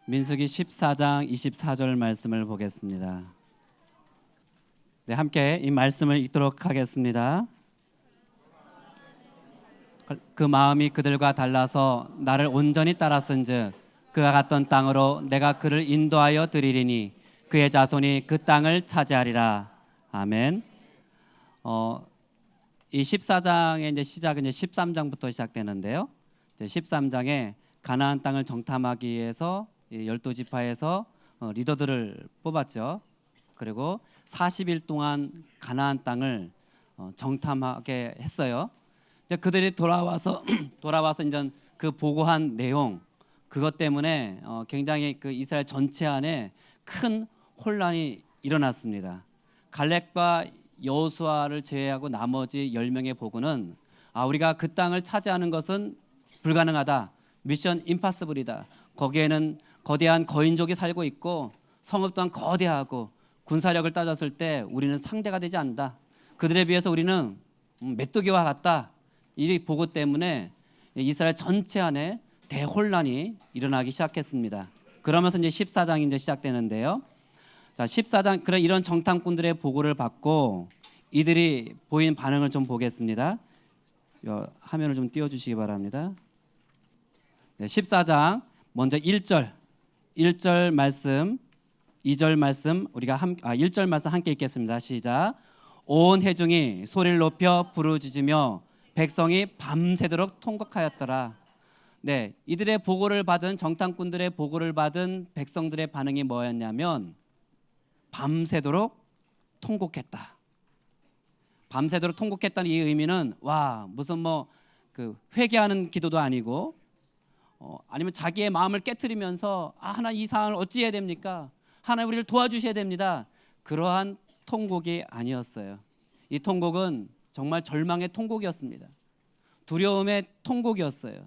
민수기 14장 24절 말씀을 보겠습니다. 네, 함께 이 말씀을 읽도록 하겠습니다. 그 마음이 그들과 달라서 나를 온전히 따랐은즉 그가 갔던 땅으로 내가 그를 인도하여 드리리니 그의 자손이 그 땅을 차지하리라. 아멘. 이 14장의 이제 시작은 이제 13장부터 시작되는데요. 13장에 가나안 땅을 정탐하기 위해서 12지파에서 리더들을 뽑았죠. 그리고 40일 동안 가나안 땅을 정탐하게 했어요. 그들이 돌아와서 이제 그 보고한 내용, 그것 때문에 굉장히 그 이스라엘 전체 안에 큰 혼란이 일어났습니다. 갈렙과 여호수아를 제외하고 나머지 10명의 보고는 우리가 그 땅을 차지하는 것은 불가능하다. 미션 임파서블이다. 거기에는 거대한 거인족이 살고 있고 성읍 또한 거대하고 군사력을 따졌을 때 우리는 상대가 되지 않는다. 그들에 비해서 우리는 메뚜기와 같다. 이 보고 때문에 이스라엘 전체 안에 대혼란이 일어나기 시작했습니다. 그러면서 이제 14장이 이제 시작되는데요. 자, 14장 그런 이런 정탐꾼들의 보고를 받고 이들이 보인 반응을 좀 보겠습니다. 화면을 좀 띄워 주시기 바랍니다. 네, 14장 먼저 1절 말씀, 2절 말씀 우리가 1절 말씀 함께 읽겠습니다. 시작. 온 회중이 소리를 높여 부르짖으며 백성이 밤새도록 통곡하였더라. 네, 이들의 보고를 받은 정탐꾼들의 보고를 받은 백성들의 반응이 뭐였냐면 밤새도록 통곡했다. 밤새도록 통곡했다는 이 의미는 무슨 그 회개하는 기도도 아니고 아니면 자기의 마음을 깨트리면서 하나님 이 상황을 어찌해야 됩니까? 하나님 우리를 도와주셔야 됩니다. 그러한 통곡이 아니었어요. 이 통곡은 정말 절망의 통곡이었습니다. 두려움의 통곡이었어요.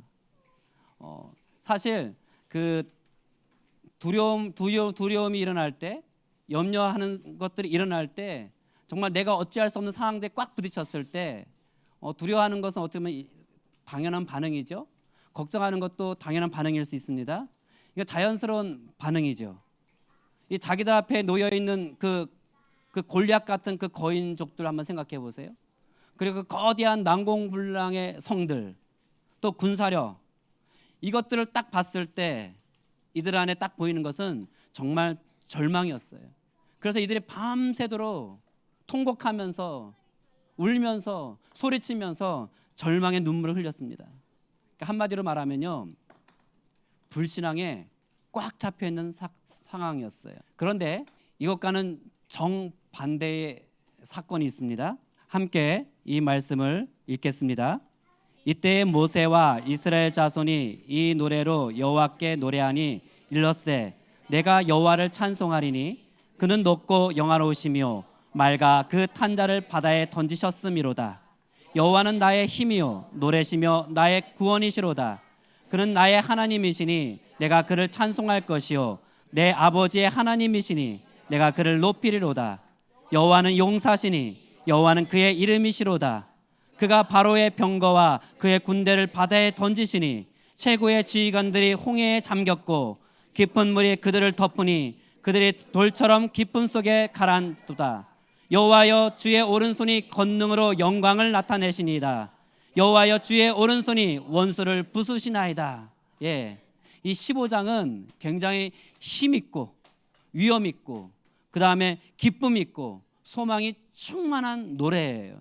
사실 그 두려움이 일어날 때, 염려하는 것들이 일어날 때, 정말 내가 어찌할 수 없는 상황들에 꽉 부딪혔을 때 두려워하는 것은 어떻게 보면 당연한 반응이죠. 걱정하는 것도 당연한 반응일 수 있습니다. 이거 자연스러운 반응이죠. 이 자기들 앞에 놓여 있는 그 골리앗 같은 그 거인족들 한번 생각해 보세요. 그리고 그 거대한 난공불락의 성들, 또 군사력, 이것들을 딱 봤을 때 이들 안에 딱 보이는 것은 정말 절망이었어요. 그래서 이들이 밤새도록 통곡하면서 울면서 소리치면서 절망의 눈물을 흘렸습니다. 그러니까 한마디로 말하면요, 불신앙에 꽉 잡혀 있는 상황이었어요. 그런데 이것과는 정반대의 사건이 있습니다. 함께 이 말씀을 읽겠습니다. 이때 모세와 이스라엘 자손이 이 노래로 여호와께 노래하니 일렀으되 내가 여호와를 찬송하리니 그는 높고 영화로우시며 맑아 그 탄자를 바다에 던지셨음이로다. 여호와는 나의 힘이요 노래시며 나의 구원이시로다. 그는 나의 하나님이시니 내가 그를 찬송할 것이요 내 아버지의 하나님이시니 내가 그를 높이리로다. 여호와는 용사시니 여호와는 그의 이름이시로다. 그가 바로의 병거와 그의 군대를 바다에 던지시니 최고의 지휘관들이 홍해에 잠겼고 깊은 물이 그들을 덮으니 그들이 돌처럼 깊음 속에 가라앉도다. 여호와여 주의 오른손이 권능으로 영광을 나타내시니이다. 여호와여 주의 오른손이 원수를 부수시나이다. 이 15장은 굉장히 힘있고 위엄있고 그 다음에 기쁨 있고 소망이 충만한 노래예요.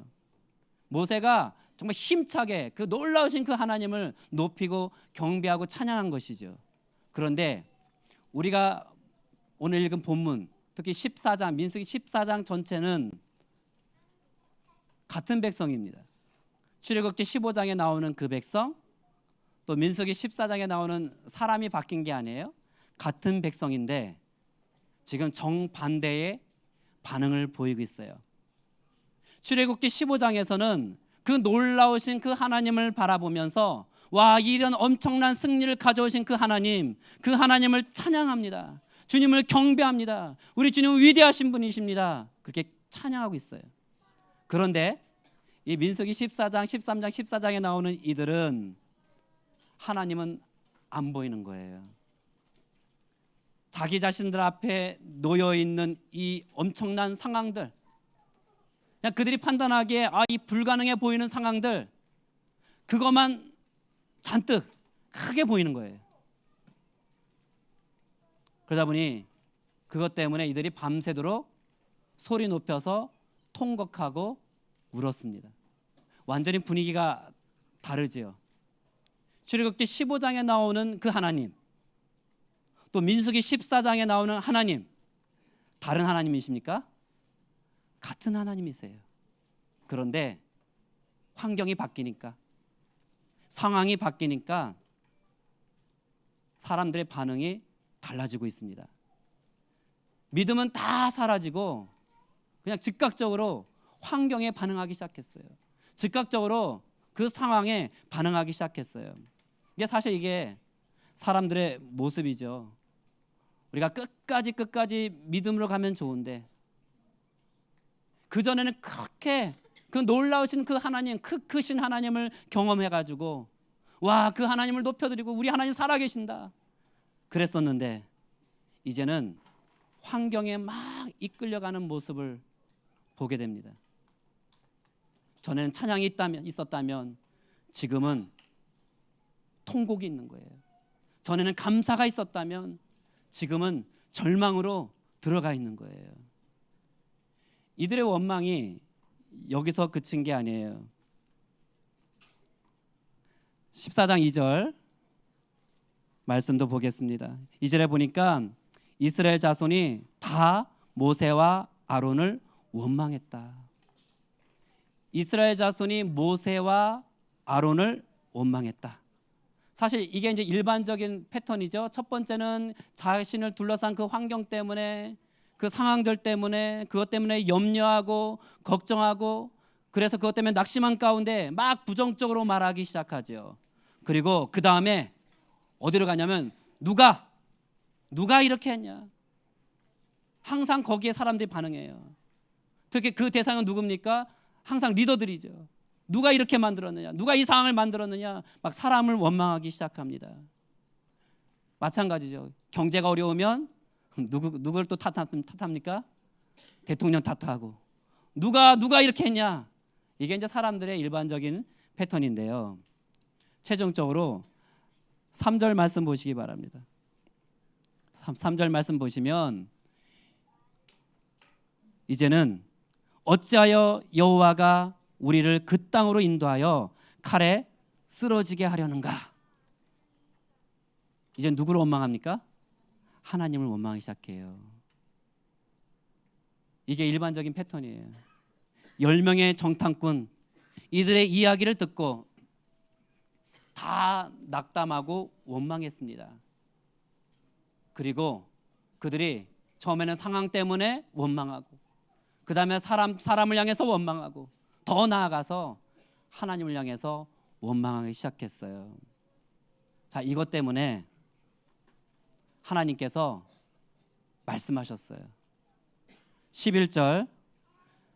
모세가 정말 힘차게 그 놀라우신 그 하나님을 높이고 경배하고 찬양한 것이죠. 그런데 우리가 오늘 읽은 본문, 특히 14장, 민수기 14장 전체는 같은 백성입니다. 출애굽기 15장에 나오는 그 백성, 또 민수기 14장에 나오는 사람이 바뀐 게 아니에요. 같은 백성인데 지금 정반대의 반응을 보이고 있어요. 출애굽기 15장에서는 그 놀라우신 그 하나님을 바라보면서 이런 엄청난 승리를 가져오신 그 하나님을 찬양합니다. 주님을 경배합니다. 우리 주님은 위대하신 분이십니다. 그렇게 찬양하고 있어요. 그런데 이 민수기 14장, 13장, 14장에 나오는 이들은 하나님은 안 보이는 거예요. 자기 자신들 앞에 놓여 있는 이 엄청난 상황들, 그냥 그들이 판단하기에 이 불가능해 보이는 상황들, 그것만 잔뜩 크게 보이는 거예요. 그러다 보니 그것 때문에 이들이 밤새도록 소리 높여서 통곡하고 울었습니다. 완전히 분위기가 다르지요. 출애굽기 15장에 나오는 그 하나님, 또 민수기 14장에 나오는 하나님, 다른 하나님이십니까? 같은 하나님이세요. 그런데 환경이 바뀌니까, 상황이 바뀌니까 사람들의 반응이 달라지고 있습니다. 믿음은 다 사라지고 그냥 즉각적으로 환경에 반응하기 시작했어요. 즉각적으로 그 상황에 반응하기 시작했어요. 이게 사실 이게 사람들의 모습이죠. 우리가 끝까지 믿음으로 가면 좋은데, 그전에는 그렇게 그 놀라우신 그 하나님, 크신 하나님을 경험해가지고 와, 그 하나님을 높여드리고 우리 하나님 살아계신다 그랬었는데, 이제는 환경에 막 이끌려가는 모습을 보게 됩니다. 전에는 찬양이 있었다면 지금은 통곡이 있는 거예요. 전에는 감사가 있었다면 지금은 절망으로 들어가 있는 거예요. 이들의 원망이 여기서 그친 게 아니에요. 14장 2절 말씀도 보겠습니다. 2절에 보니까 이스라엘 자손이 다 모세와 아론을 원망했다. 이스라엘 자손이 모세와 아론을 원망했다. 사실 이게 이제 일반적인 패턴이죠. 첫 번째는 자신을 둘러싼 그 환경 때문에, 그 상황들 때문에, 그것 때문에 염려하고 걱정하고, 그래서 그것 때문에 낙심한 가운데 막 부정적으로 말하기 시작하죠. 그리고 그 다음에 어디로 가냐면 누가 이렇게 했냐, 항상 거기에 사람들이 반응해요. 특히 그 대상은 누굽니까? 항상 리더들이죠. 누가 이렇게 만들었느냐, 누가 이 상황을 만들었느냐, 막 사람을 원망하기 시작합니다. 마찬가지죠. 경제가 어려우면 누굴 또 탓합니까? 대통령 탓하고, 누가 이렇게 했냐. 이게 이제 사람들의 일반적인 패턴인데요. 최종적으로 3절 말씀 보시기 바랍니다. 3절 말씀 보시면, 이제는 어찌하여 여호와가 우리를 그 땅으로 인도하여 칼에 쓰러지게 하려는가. 이제 누구를 원망합니까? 하나님을 원망하기 시작해요. 이게 일반적인 패턴이에요. 10명의 정탐꾼, 이들의 이야기를 듣고 다 낙담하고 원망했습니다. 그리고 그들이 처음에는 상황 때문에 원망하고, 그 다음에 사람을 향해서 원망하고, 더 나아가서 하나님을 향해서 원망하기 시작했어요. 자, 이것 때문에 하나님께서 말씀하셨어요. 11절,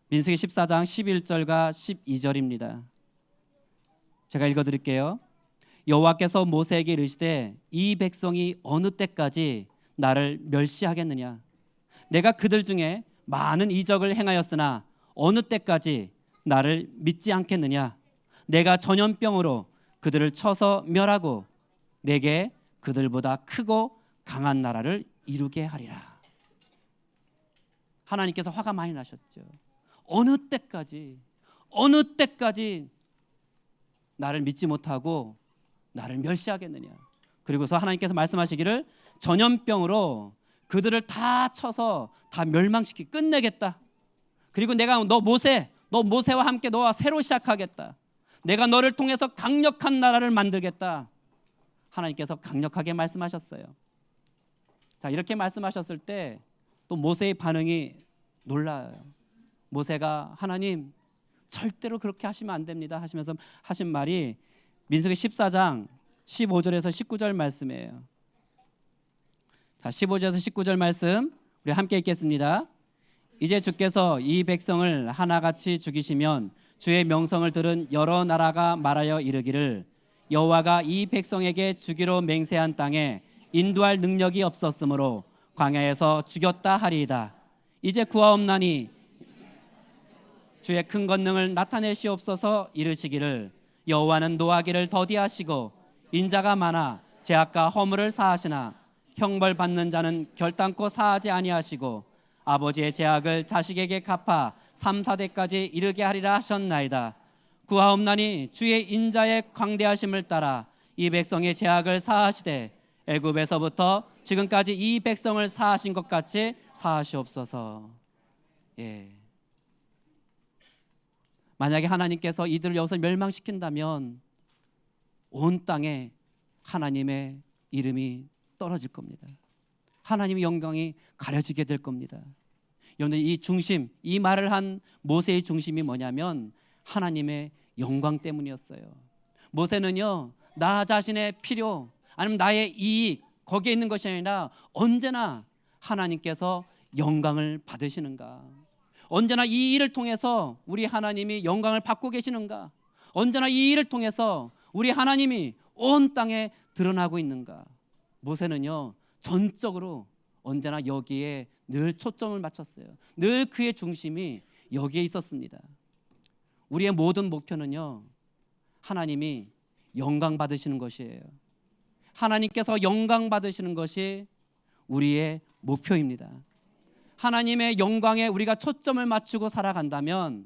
민수기 14장 11절과 12절입니다. 제가 읽어드릴게요. 여호와께서 모세에게 이르시되 이 백성이 어느 때까지 나를 멸시하겠느냐. 내가 그들 중에 많은 이적을 행하였으나 어느 때까지 나를 믿지 않겠느냐. 내가 전염병으로 그들을 쳐서 멸하고 내게 그들보다 크고 강한 나라를 이루게 하리라. 하나님께서 화가 많이 나셨죠. 어느 때까지 나를 믿지 못하고 나를 멸시하겠느냐. 그리고서 하나님께서 말씀하시기를 전염병으로 그들을 다 쳐서 다 멸망시키 끝내겠다. 그리고 내가 너 모세와 함께 너와 새로 시작하겠다. 내가 너를 통해서 강력한 나라를 만들겠다. 하나님께서 강력하게 말씀하셨어요. 자, 이렇게 말씀하셨을 때 또 모세의 반응이 놀라요. 모세가 하나님 절대로 그렇게 하시면 안 됩니다 하시면서 하신 말이 민수기 14장 15절에서 19절 말씀이에요. 자, 15절에서 19절 말씀 우리 함께 읽겠습니다. 이제 주께서 이 백성을 하나같이 죽이시면 주의 명성을 들은 여러 나라가 말하여 이르기를 여호와가 이 백성에게 주기로 맹세한 땅에 인도할 능력이 없었으므로 광야에서 죽였다 하리이다. 이제 구하옵나니 주의 큰 권능을 나타내시옵소서. 이르시기를 여호와는 노하기를 더디하시고 인자가 많아 죄악과 허물을 사하시나 형벌 받는 자는 결단코 사하지 아니하시고 아버지의 죄악을 자식에게 갚아 3, 4대까지 이르게 하리라 하셨나이다. 구하옵나니 주의 인자의 광대하심을 따라 이 백성의 죄악을 사하시되 애굽에서부터 지금까지 이 백성을 사하신 것 같이 사하시옵소서. 만약에 하나님께서 이들을 여기서 멸망시킨다면 온 땅에 하나님의 이름이 떨어질 겁니다. 하나님의 영광이 가려지게 될 겁니다. 여러분들 이 중심, 이 말을 한 모세의 중심이 뭐냐면 하나님의 영광 때문이었어요. 모세는요, 나 자신의 필요 아니면 나의 이익 거기에 있는 것이 아니라 언제나 하나님께서 영광을 받으시는가, 언제나 이 일을 통해서 우리 하나님이 영광을 받고 계시는가, 언제나 이 일을 통해서 우리 하나님이 온 땅에 드러나고 있는가. 모세는요 전적으로 언제나 여기에 늘 초점을 맞췄어요. 늘 그의 중심이 여기에 있었습니다. 우리의 모든 목표는요 하나님이 영광 받으시는 것이에요. 하나님께서 영광 받으시는 것이 우리의 목표입니다. 하나님의 영광에 우리가 초점을 맞추고 살아간다면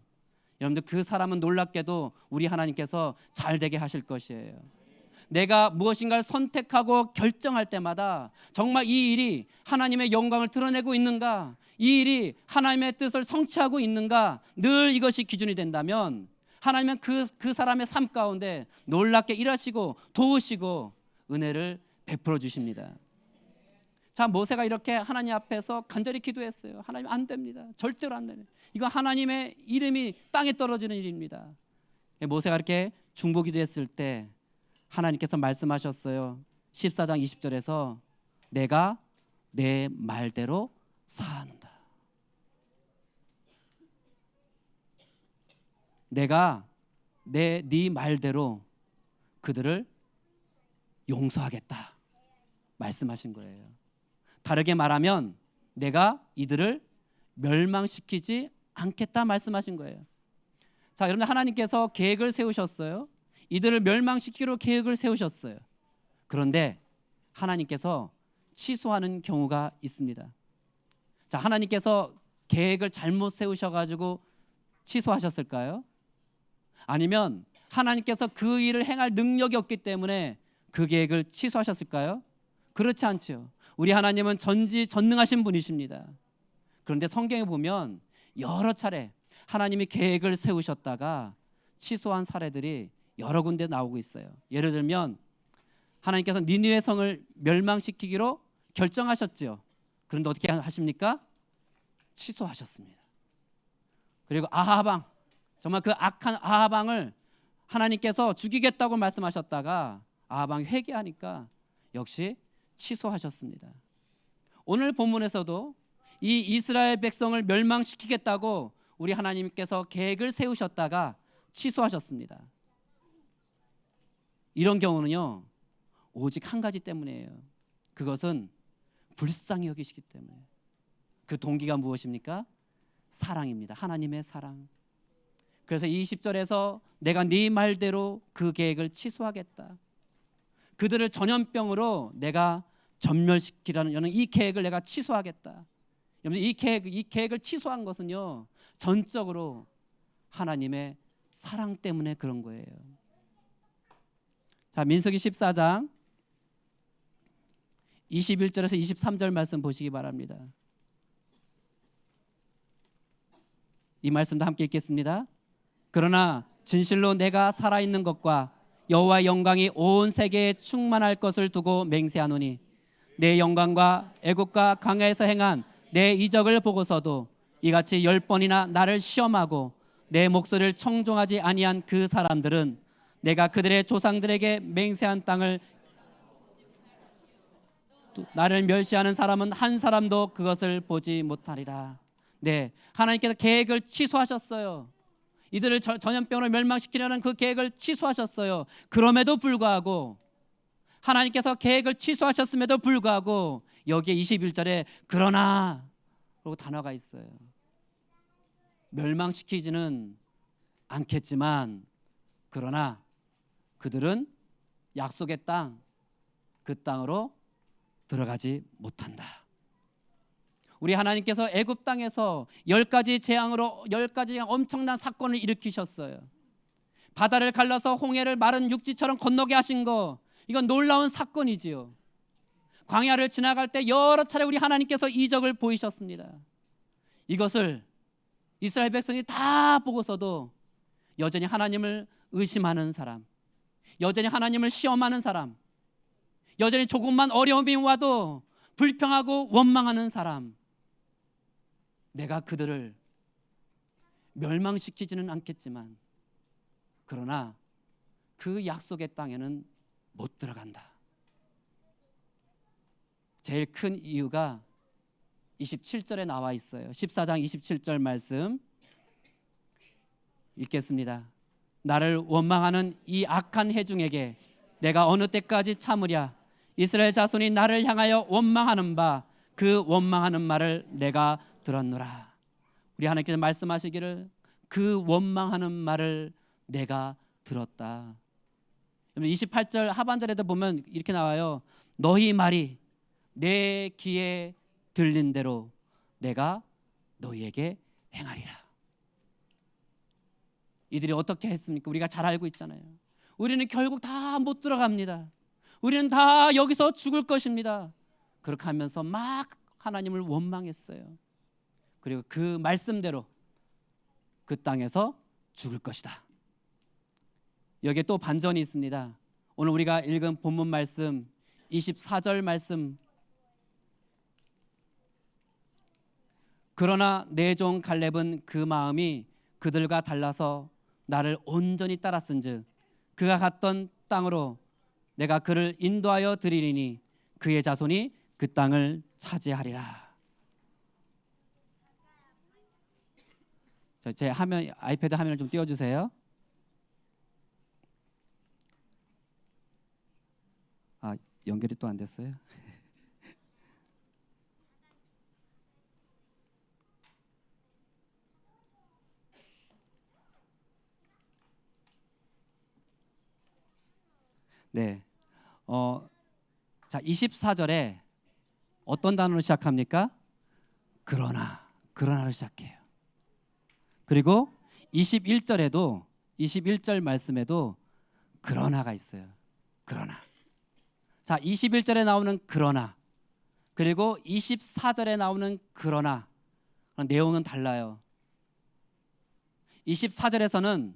여러분들 그 사람은 놀랍게도 우리 하나님께서 잘 되게 하실 것이에요. 내가 무엇인가를 선택하고 결정할 때마다 정말 이 일이 하나님의 영광을 드러내고 있는가, 이 일이 하나님의 뜻을 성취하고 있는가, 늘 이것이 기준이 된다면 하나님은 그 사람의 삶 가운데 놀랍게 일하시고 도우시고 은혜를 베풀어 주십니다. 자, 모세가 이렇게 하나님 앞에서 간절히 기도했어요. 하나님 안 됩니다. 절대로 안 됩니다. 이거 하나님의 이름이 땅에 떨어지는 일입니다. 모세가 이렇게 중보기도했을 때 하나님께서 말씀하셨어요. 14장 20절에서 내가 내 말대로 사한다. 내가 네 말대로 그들을 용서하겠다 말씀하신 거예요. 다르게 말하면 내가 이들을 멸망시키지 않겠다 말씀하신 거예요. 자, 여러분 하나님께서 계획을 세우셨어요. 이들을 멸망시키기로 계획을 세우셨어요. 그런데 하나님께서 취소하는 경우가 있습니다. 자, 하나님께서 계획을 잘못 세우셔가지고 취소하셨을까요? 아니면 하나님께서 그 일을 행할 능력이 없기 때문에 그 계획을 취소하셨을까요? 그렇지 않죠. 우리 하나님은 전지전능하신 분이십니다. 그런데 성경에 보면 여러 차례 하나님이 계획을 세우셨다가 취소한 사례들이 여러 군데 나오고 있어요. 예를 들면 하나님께서 니느웨 성을 멸망시키기로 결정하셨죠. 그런데 어떻게 하십니까? 취소하셨습니다. 그리고 아하방, 정말 그 악한 아하방을 하나님께서 죽이겠다고 말씀하셨다가 아하방이 회개하니까 역시 취소하셨습니다. 오늘 본문에서도 이 이스라엘 백성을 멸망시키겠다고 우리 하나님께서 계획을 세우셨다가 취소하셨습니다. 이런 경우는요 오직 한 가지 때문이에요. 그것은 불쌍히 여기시기 때문에. 그 동기가 무엇입니까? 사랑입니다. 하나님의 사랑. 그래서 20절에서 내가 네 말대로 그 계획을 취소하겠다. 그들을 전염병으로 내가 전멸시키라는 이 계획을 내가 취소하겠다. 여러분 이 계획을 취소한 것은요 전적으로 하나님의 사랑 때문에 그런 거예요. 자, 민수기 14장 21절에서 23절 말씀 보시기 바랍니다. 이 말씀도 함께 읽겠습니다. 그러나 진실로 내가 살아있는 것과 여호와의 영광이 온 세계에 충만할 것을 두고 맹세하노니 내 영광과 애국과 광야에서 행한 내 이적을 보고서도 이같이 10번이나 나를 시험하고 내 목소리를 청종하지 아니한 그 사람들은 내가 그들의 조상들에게 맹세한 땅을 나를 멸시하는 사람은 한 사람도 그것을 보지 못하리라. 네, 하나님께서 계획을 취소하셨어요. 이들을 전염병으로 멸망시키려는 그 계획을 취소하셨어요. 그럼에도 불구하고 하나님께서 계획을 취소하셨음에도 불구하고 여기에 21절에 그러나 라고 단어가 있어요. 멸망시키지는 않겠지만 그러나 그들은 약속의 땅, 그 땅으로 들어가지 못한다. 우리 하나님께서 애굽 땅에서 10가지 재앙으로 10가지 엄청난 사건을 일으키셨어요. 바다를 갈라서 홍해를 마른 육지처럼 건너게 하신 거, 이건 놀라운 사건이지요. 광야를 지나갈 때 여러 차례 우리 하나님께서 이적을 보이셨습니다. 이것을 이스라엘 백성이 다 보고서도 여전히 하나님을 의심하는 사람, 여전히 하나님을 시험하는 사람, 여전히 조금만 어려움이 와도 불평하고 원망하는 사람, 내가 그들을 멸망시키지는 않겠지만 그러나 그 약속의 땅에는 못 들어간다. 제일 큰 이유가 27절에 나와 있어요. 14장 27절 말씀 읽겠습니다. 나를 원망하는 이 악한 회중에게 내가 어느 때까지 참으랴. 이스라엘 자손이 나를 향하여 원망하는 바 그 원망하는 말을 내가 들었노라. 우리 하나님께서 말씀하시기를 그 원망하는 말을 내가 들었다. 28절 하반절에도 보면 이렇게 나와요. 너희 말이 내 귀에 들린 대로 내가 너희에게 행하리라. 이들이 어떻게 했습니까? 우리가 잘 알고 있잖아요. 우리는 결국 다 못 들어갑니다. 우리는 다 여기서 죽을 것입니다. 그렇게 하면서 막 하나님을 원망했어요. 그리고 그 말씀대로 그 땅에서 죽을 것이다. 여기에 또 반전이 있습니다. 오늘 우리가 읽은 본문 말씀 24절 말씀, 그러나 내 종 갈렙은 그 마음이 그들과 달라서 나를 온전히 따랐은즉 그가 갔던 땅으로 내가 그를 인도하여 드리리니 그의 자손이 그 땅을 차지하리라. 제 화면, 아이패드 화면을 좀 띄워주세요. 아, 연결이 또 안 됐어요. 네. 자, 24절에 어떤 단어로 시작합니까? 그러나로 시작해요. 그리고 21절에도 21절 말씀에도 그러나가 있어요. 그러나. 자, 21절에 나오는 그러나, 그리고 24절에 나오는 그러나 내용은 달라요. 24절에서는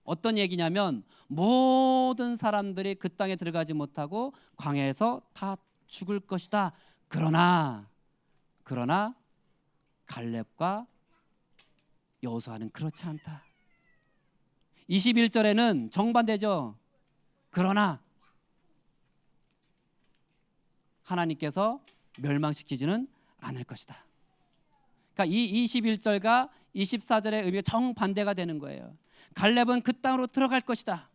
어떤 얘기냐면 모든 사람들이 그 땅에 들어가지 못하고 광야에서 다 죽을 것이다. 그러나 갈렙과 여호수아는 그렇지 않다. 21절에는 정반대죠. 그러나 하나님께서 멸망시키지는 않을 것이다. 그러니까 이 21절과 24절의 의미가 정반대가 되는 거예요. 갈렙은 그 땅으로 들어갈 것이다.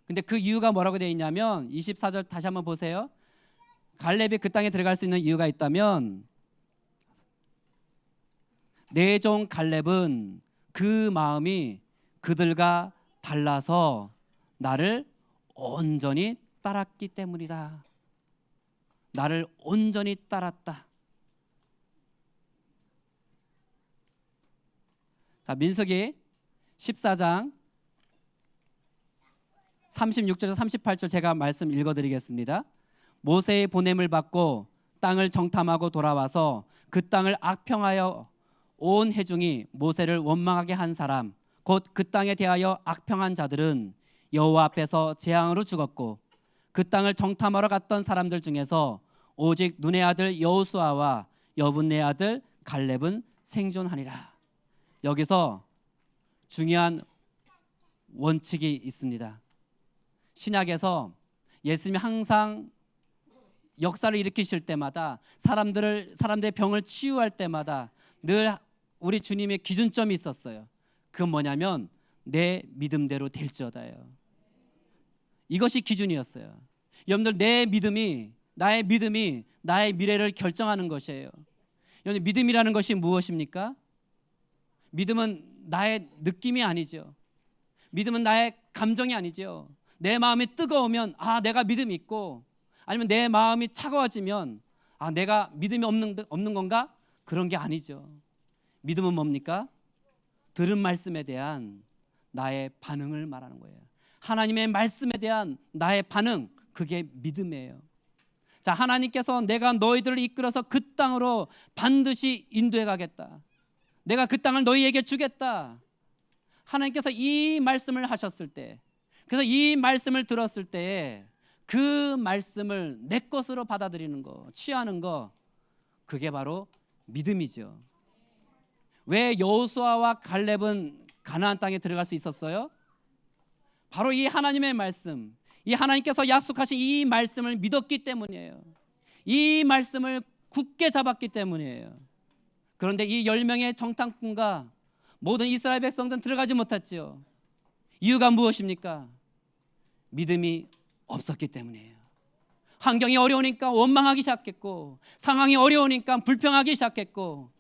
근데 그 이유가 뭐라고 되어 있냐면 24절 다시 한번 보세요. 갈렙이 그 땅에 들어갈 수 있는 이유가 있다면 내 종 갈렙은 그 마음이 그들과 달라서 나를 온전히 따랐기 때문이다. 나를 온전히 따랐다. 자, 민수기 14장 36절에서 38절 제가 말씀 읽어드리겠습니다. 모세의 보냄을 받고 땅을 정탐하고 돌아와서 그 땅을 악평하여 온 회중이 모세를 원망하게 한 사람, 곧 그 땅에 대하여 악평한 자들은 여호와 앞에서 재앙으로 죽었고 그 땅을 정탐하러 갔던 사람들 중에서 오직 눈의 아들 여호수아와 여분의 아들 갈렙은 생존하니라. 여기서 중요한 원칙이 있습니다. 신약에서 예수님이 항상 역사를 일으키실 때마다 사람들의 병을 치유할 때마다 늘 우리 주님의 기준점이 있었어요. 그건 뭐냐면 내 믿음대로 될지어다예요. 이것이 기준이었어요. 여러분들 내 믿음이 나의 믿음이 나의 미래를 결정하는 것이에요. 여러분, 믿음이라는 것이 무엇입니까? 믿음은 나의 느낌이 아니죠. 믿음은 나의 감정이 아니죠. 내 마음이 뜨거우면 내가 믿음이 있고, 아니면 내 마음이 차가워지면 내가 믿음이 없는 건가? 그런 게 아니죠. 믿음은 뭡니까? 들은 말씀에 대한 나의 반응을 말하는 거예요. 하나님의 말씀에 대한 나의 반응, 그게 믿음이에요. 자, 하나님께서 내가 너희들을 이끌어서 그 땅으로 반드시 인도해 가겠다. 내가 그 땅을 너희에게 주겠다. 하나님께서 이 말씀을 하셨을 때, 그래서 이 말씀을 들었을 때에 그 말씀을 내 것으로 받아들이는 거, 취하는 거, 그게 바로 믿음이죠. 왜 여호수아와 갈렙은 가나안 땅에 들어갈 수 있었어요? 바로 이 하나님의 말씀, 이 하나님께서 약속하신 이 말씀을 믿었기 때문이에요. 이 말씀을 굳게 잡았기 때문이에요. 그런데 이 10명의 정탐꾼과 모든 이스라엘 백성들은 들어가지 못했죠. 이유가 무엇입니까? 믿음이 없었기 때문이에요. 환경이 어려우니까 원망하기 시작했고, 상황이 어려우니까 불평하기 시작했고,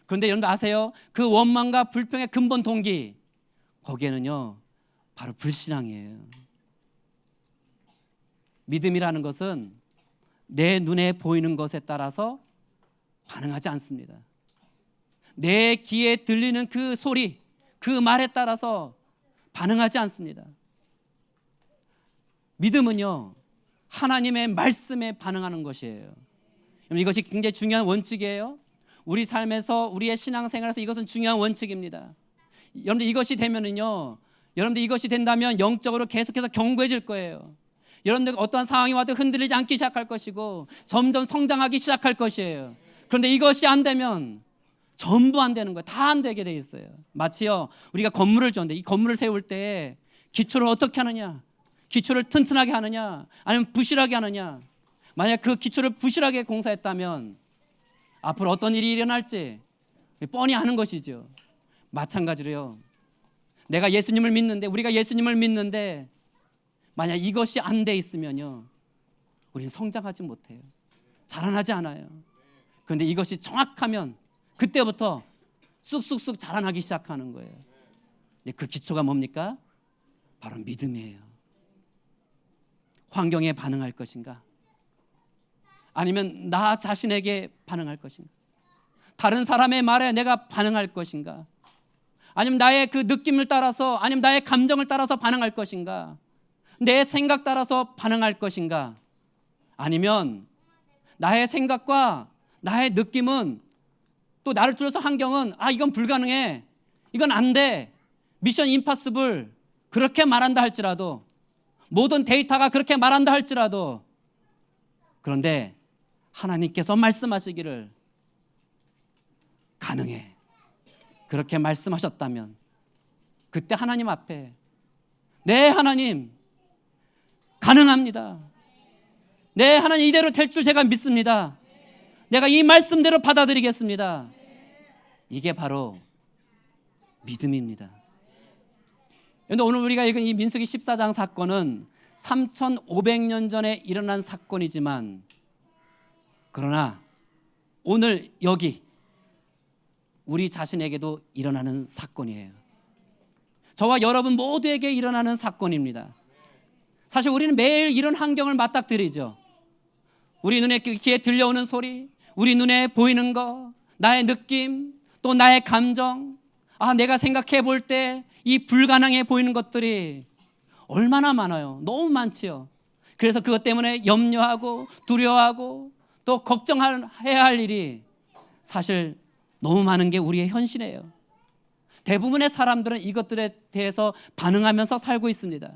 그런데 여러분 아세요? 그 원망과 불평의 근본 동기, 거기에는요 바로 불신앙이에요. 믿음이라는 것은 내 눈에 보이는 것에 따라서 반응하지 않습니다. 내 귀에 들리는 그 소리, 그 말에 따라서 반응하지 않습니다. 믿음은요 하나님의 말씀에 반응하는 것이에요. 이것이 굉장히 중요한 원칙이에요. 우리 삶에서, 우리의 신앙생활에서 이것은 중요한 원칙입니다. 여러분들 이것이 되면은요, 여러분들 이것이 된다면 영적으로 계속해서 견고해질 거예요. 여러분들 어떠한 상황이 와도 흔들리지 않기 시작할 것이고, 점점 성장하기 시작할 것이에요. 그런데 이것이 안 되면 전부 안 되는 거예요. 다 안 되게 돼 있어요. 마치요, 우리가 건물을 지었는데 이 건물을 세울 때 기초를 어떻게 하느냐, 기초를 튼튼하게 하느냐, 아니면 부실하게 하느냐. 만약 그 기초를 부실하게 공사했다면 앞으로 어떤 일이 일어날지 뻔히 아는 것이죠. 마찬가지로요, 내가 예수님을 믿는데, 우리가 예수님을 믿는데 만약 이것이 안 돼 있으면요 우리는 성장하지 못해요. 자라나지 않아요. 그런데 이것이 정확하면 그때부터 쑥쑥쑥 자라나기 시작하는 거예요. 그 기초가 뭡니까? 바로 믿음이에요. 환경에 반응할 것인가? 아니면 나 자신에게 반응할 것인가? 다른 사람의 말에 내가 반응할 것인가? 아니면 나의 그 느낌을 따라서, 아니면 나의 감정을 따라서 반응할 것인가? 내 생각 따라서 반응할 것인가? 아니면 나의 생각과 나의 느낌은, 또 나를 둘러서 환경은 이건 불가능해, 이건 안 돼, 미션 임파서블 그렇게 말한다 할지라도, 모든 데이터가 그렇게 말한다 할지라도, 그런데 하나님께서 말씀하시기를 가능해, 그렇게 말씀하셨다면 그때 하나님 앞에, 네 하나님 가능합니다, 네 하나님 이대로 될 줄 제가 믿습니다, 내가 이 말씀대로 받아들이겠습니다, 이게 바로 믿음입니다. 그런데 오늘 우리가 읽은 이 민수기 14장 사건은 3500년 전에 일어난 사건이지만, 그러나 오늘 여기 우리 자신에게도 일어나는 사건이에요. 저와 여러분 모두에게 일어나는 사건입니다. 사실 우리는 매일 이런 환경을 맞닥뜨리죠. 우리 눈에, 귀에 들려오는 소리, 우리 눈에 보이는 거, 나의 느낌, 또 나의 감정, 내가 생각해 볼 때 이 불가능해 보이는 것들이 얼마나 많아요. 너무 많지요. 그래서 그것 때문에 염려하고 두려워하고 또 걱정해야 할 일이 사실 너무 많은 게 우리의 현실이에요. 대부분의 사람들은 이것들에 대해서 반응하면서 살고 있습니다.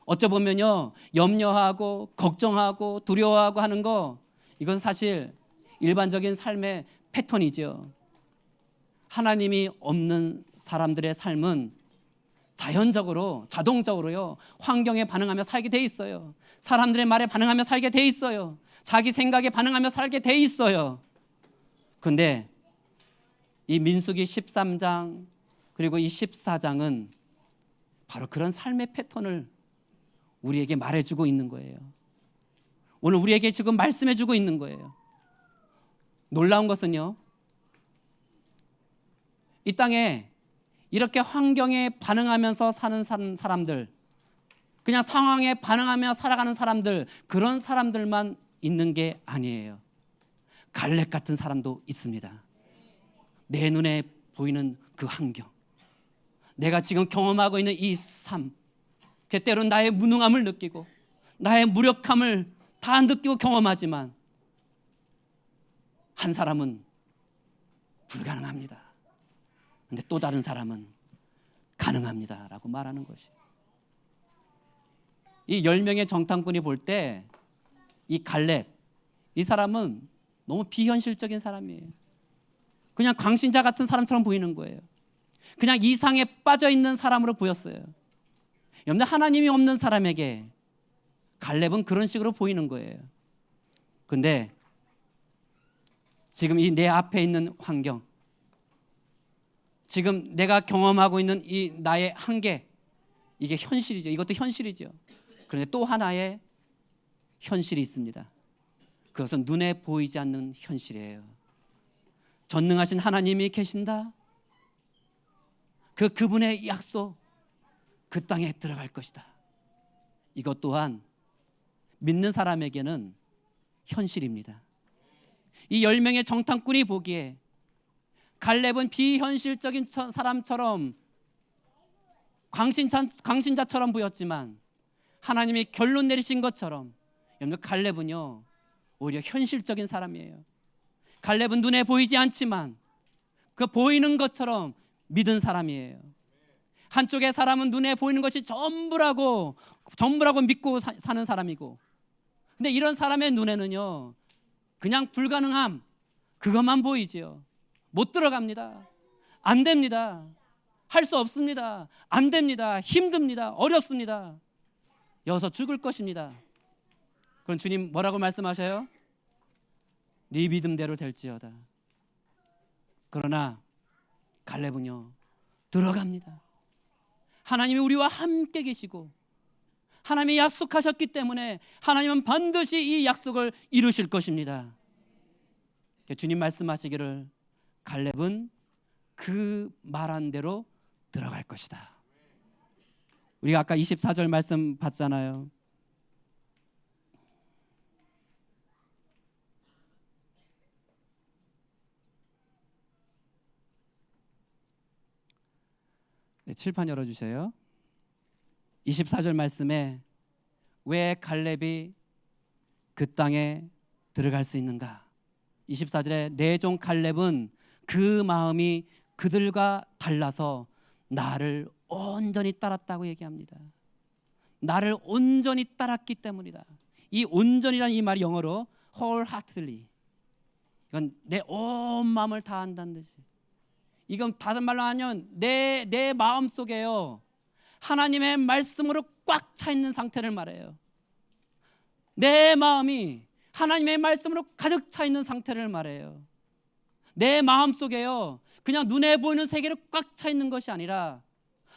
어쩌보면요, 염려하고 걱정하고 두려워하고 하는 거, 이건 사실 일반적인 삶의 패턴이죠. 하나님이 없는 사람들의 삶은 자연적으로, 자동적으로요, 환경에 반응하며 살게 돼 있어요. 사람들의 말에 반응하며 살게 돼 있어요. 자기 생각에 반응하며 살게 돼 있어요. 그런데 이 민수기 13장 그리고 이 14장은 바로 그런 삶의 패턴을 우리에게 말해주고 있는 거예요. 오늘 우리에게 지금 말씀해 주고 있는 거예요. 놀라운 것은요, 이 땅에 이렇게 환경에 반응하면서 사는 사람들, 그냥 상황에 반응하며 살아가는 사람들, 그런 사람들만 있는 게 아니에요. 갈렙 같은 사람도 있습니다. 내 눈에 보이는 그 환경, 내가 지금 경험하고 있는 이 삶, 때로는 나의 무능함을 느끼고 나의 무력함을 다 느끼고 경험하지만 한 사람은 불가능합니다. 근데 또 다른 사람은 가능합니다 라고 말하는 것이, 이 10명의 정탐꾼이 볼 때 이 갈렙, 이 사람은 너무 비현실적인 사람이에요. 그냥 광신자 같은 사람처럼 보이는 거예요. 그냥 이상에 빠져 있는 사람으로 보였어요. 여러분들, 하나님이 없는 사람에게 갈렙은 그런 식으로 보이는 거예요. 근데 지금 이 내 앞에 있는 환경, 지금 내가 경험하고 있는 이 나의 한계, 이게 현실이죠. 이것도 현실이죠. 그런데 또 하나의 현실이 있습니다. 그것은 눈에 보이지 않는 현실이에요. 전능하신 하나님이 계신다. 그분의 약속, 그 땅에 들어갈 것이다. 이것 또한 믿는 사람에게는 현실입니다. 이 10명의 정탐꾼이 보기에 갈렙은 비현실적인 사람처럼, 광신자처럼 보였지만 하나님이 결론 내리신 것처럼, 여러분, 갈렙은요 오히려 현실적인 사람이에요. 갈렙은 눈에 보이지 않지만 그 보이는 것처럼 믿은 사람이에요. 한쪽의 사람은 눈에 보이는 것이 전부라고 믿고 사는 사람이고, 근데 이런 사람의 눈에는요 그냥 불가능함, 그것만 보이지요. 못 들어갑니다. 안 됩니다. 할 수 없습니다. 안 됩니다. 힘듭니다. 어렵습니다. 여기서 죽을 것입니다. 그럼 주님 뭐라고 말씀하셔요? 네 믿음대로 될지어다. 그러나 갈렙은요 들어갑니다. 하나님이 우리와 함께 계시고 하나님이 약속하셨기 때문에 하나님은 반드시 이 약속을 이루실 것입니다. 주님 말씀하시기를 갈렙은 그 말한 대로 들어갈 것이다. 우리가 아까 24절 말씀 봤잖아요. 네, 칠판 열어주세요. 24절 말씀에 왜 갈렙이 그 땅에 들어갈 수 있는가? 24절에 내 종 갈렙은 그 마음이 그들과 달라서 나를 온전히 따랐다고 얘기합니다. 나를 온전히 따랐기 때문이다. 이 온전이라는 이 말이 영어로 wholeheartedly, 이건 내 온 마음을 다한다는 뜻이. 이건 다른 말로 하면 내 마음 속에요 하나님의 말씀으로 꽉 차 있는 상태를 말해요. 내 마음이 하나님의 말씀으로 가득 차 있는 상태를 말해요. 내 마음 속에요 그냥 눈에 보이는 세계로 꽉 차 있는 것이 아니라,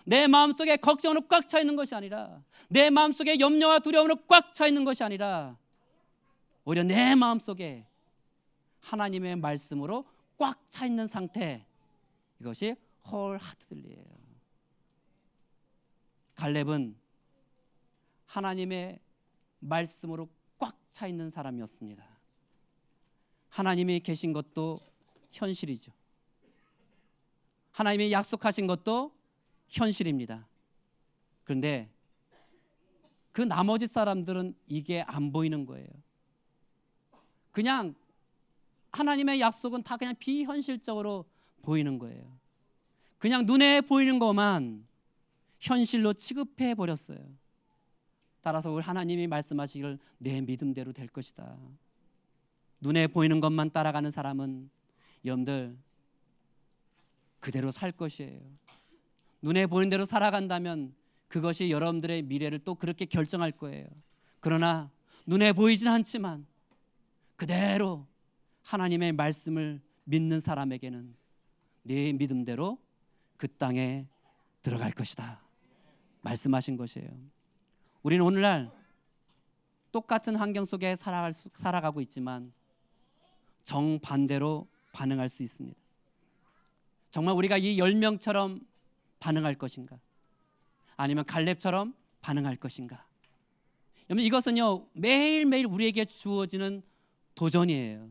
내 마음 속에 걱정으로 꽉 차 있는 것이 아니라, 내 마음 속에 염려와 두려움으로 꽉 차 있는 것이 아니라, 오히려 내 마음 속에 하나님의 말씀으로 꽉 차 있는 상태, 이것이 wholeheartedly예요. 갈렙은 하나님의 말씀으로 꽉 차 있는 사람이었습니다. 하나님이 계신 것도 현실이죠. 하나님이 약속하신 것도 현실입니다. 그런데 그 나머지 사람들은 이게 안 보이는 거예요. 그냥 하나님의 약속은 다 그냥 비현실적으로 보이는 거예요. 그냥 눈에 보이는 것만 현실로 취급해 버렸어요. 따라서 우리 하나님이 말씀하시기를 내 믿음대로 될 것이다. 눈에 보이는 것만 따라가는 사람은 여러분들 그대로 살 것이에요. 눈에 보이는 대로 살아간다면 그것이 여러분들의 미래를 또 그렇게 결정할 거예요. 그러나 눈에 보이진 않지만 그대로 하나님의 말씀을 믿는 사람에게는 네 믿음대로 그 땅에 들어갈 것이다 말씀하신 것이에요. 우리는 오늘날 똑같은 환경 속에 살아가고 있지만 정반대로 반응할 수 있습니다. 정말 우리가 이 10명처럼 반응할 것인가? 아니면 갈렙처럼 반응할 것인가? 여러분, 이것은요 매일매일 우리에게 주어지는 도전이에요.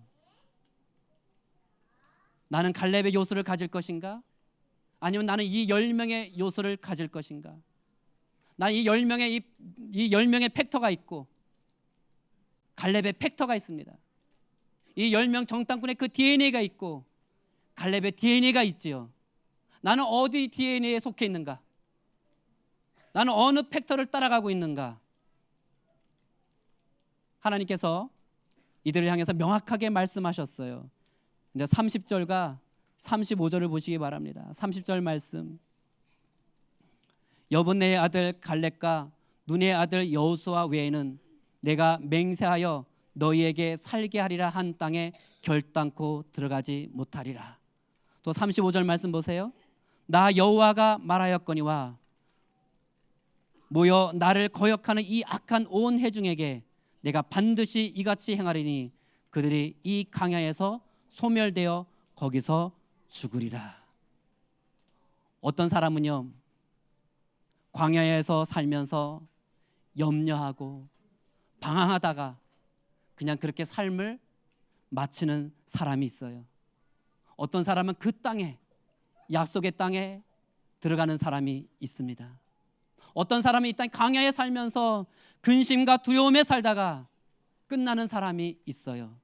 나는 갈렙의 요소를 가질 것인가? 아니면 나는 이 10명의 요소를 가질 것인가? 나는 이 10명의 팩터가 있고 갈렙의 팩터가 있습니다. 이 10명 정탐꾼의 그 DNA가 있고 갈렙의 DNA가 있지요. 나는 어디 DNA에 속해 있는가? 나는 어느 팩터를 따라가고 있는가? 하나님께서 이들을 향해서 명확하게 말씀하셨어요. 이제 30절과 35절을 보시기 바랍니다. 30절 말씀. 여분네의 아들 갈렙과 눈의 아들 여호수아 외에는 내가 맹세하여 너희에게 살게 하리라 한 땅에 결단코 들어가지 못하리라. 또 35절 말씀 보세요. 나 여호와가 말하였거니와 모여 나를 거역하는 이 악한 온 회중에게 내가 반드시 이같이 행하리니 그들이 이 강야에서 소멸되어 거기서 죽으리라. 어떤 사람은요 광야에서 살면서 염려하고 방황하다가 그냥 그렇게 삶을 마치는 사람이 있어요. 어떤 사람은 그 땅에, 약속의 땅에 들어가는 사람이 있습니다. 어떤 사람은 이 땅 광야에 살면서 근심과 두려움에 살다가 끝나는 사람이 있어요.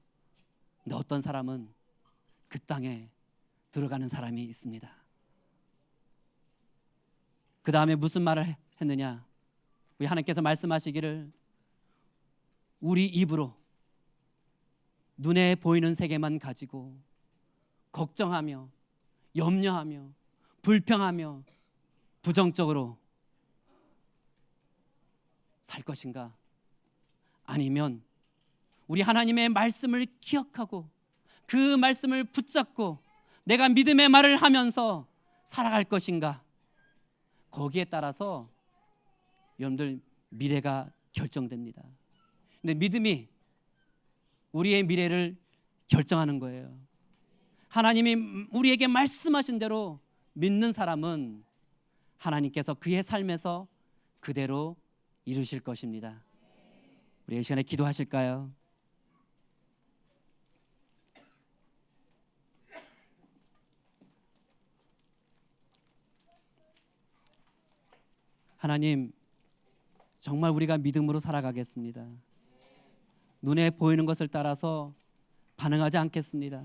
근데 어떤 사람은 그 땅에 들어가는 사람이 있습니다. 그 다음에 무슨 말을 했느냐? 우리 하나님께서 말씀하시기를 우리 입으로 눈에 보이는 세계만 가지고 걱정하며 염려하며 불평하며 부정적으로 살 것인가? 아니면 우리 하나님의 말씀을 기억하고 그 말씀을 붙잡고 내가 믿음의 말을 하면서 살아갈 것인가? 거기에 따라서 여러분들 미래가 결정됩니다. 근데 믿음이 우리의 미래를 결정하는 거예요. 하나님이 우리에게 말씀하신 대로 믿는 사람은 하나님께서 그의 삶에서 그대로 이루실 것입니다. 우리 이 시간에 기도하실까요? 하나님, 정말 우리가 믿음으로 살아가겠습니다. 눈에 보이는 것을 따라서 반응하지 않겠습니다.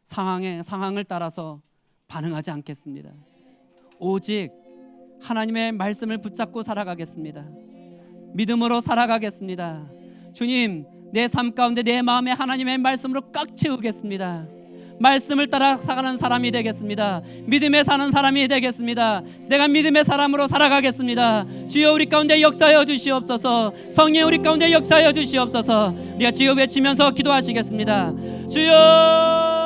상황을 따라서 반응하지 않겠습니다. 오직 하나님의 말씀을 붙잡고 살아가겠습니다. 믿음으로 살아가겠습니다. 주님, 내 삶 가운데 내 마음에 하나님의 말씀으로 꽉 채우겠습니다. 말씀을 따라 살아가는 사람이 되겠습니다. 믿음에 사는 사람이 되겠습니다. 내가 믿음의 사람으로 살아가겠습니다. 주여 우리 가운데 역사하여 주시옵소서. 성령 우리 가운데 역사하여 주시옵소서. 우리가 주여 외치면서 기도하시겠습니다. 주여